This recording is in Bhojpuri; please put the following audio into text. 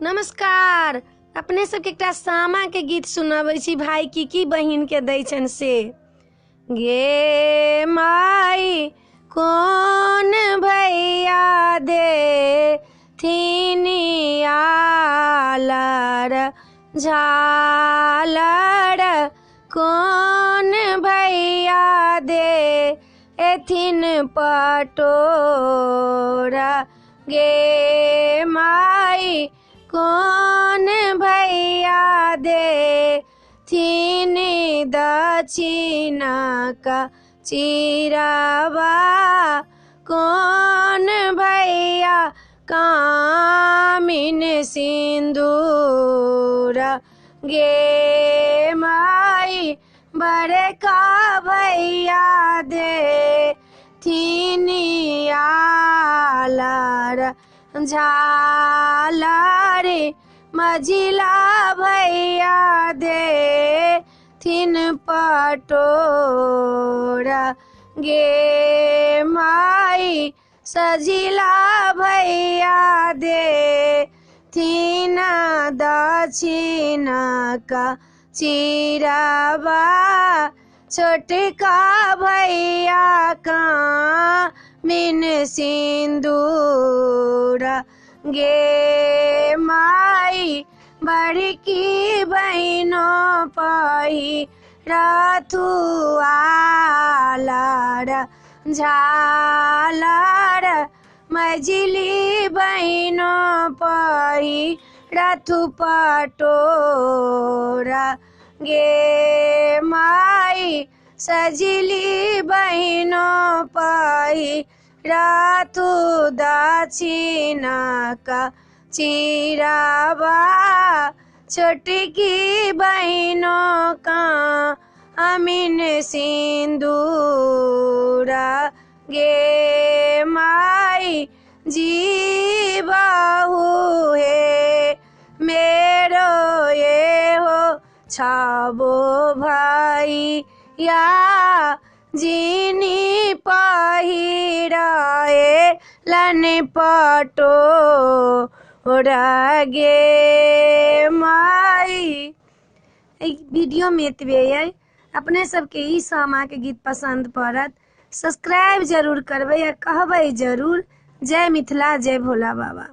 नमस्कार। अपने सबके एकटा सामा के गीत सुनाबै छी भाई की बहिन के दै छन से। गे माई कौन भैया दे थिनी आलर झालर कौन भैया दे एथिन पटोरा। गे माई कौन भैया दे थिन दक्षिणा का चिरावा। कौन भैया कामिन सिंदूरा। गे माई बड़का भैया दे थिनी आलर झालर मझिला भैया दे थिन पटोरा। गे माई सझिला भैया दे थिन दक्षिणा का चिरावा। छोटका भैया का मिन सिंदूरा। गे माई बड़की बहनों पही राथु आलर झालर मझिली बहनों पही राथु पटोरा। गे माई सजिली बहनों पही राथु दक्षिणा का चिरावा। छोटकी बहनों का अमीन सिंदूरा। गे माई जी बाहू है मेरो ये हो छाबो भाई या जीनी पहिराए लन पटोरा। गे माई वीडियो में एतबे है। अपने सबके ई सामा के गीत पसंद पड़त सब्सक्राइब जरूर करबै आ कहबै जरूर। जय मिथिला जय भोला बाबा।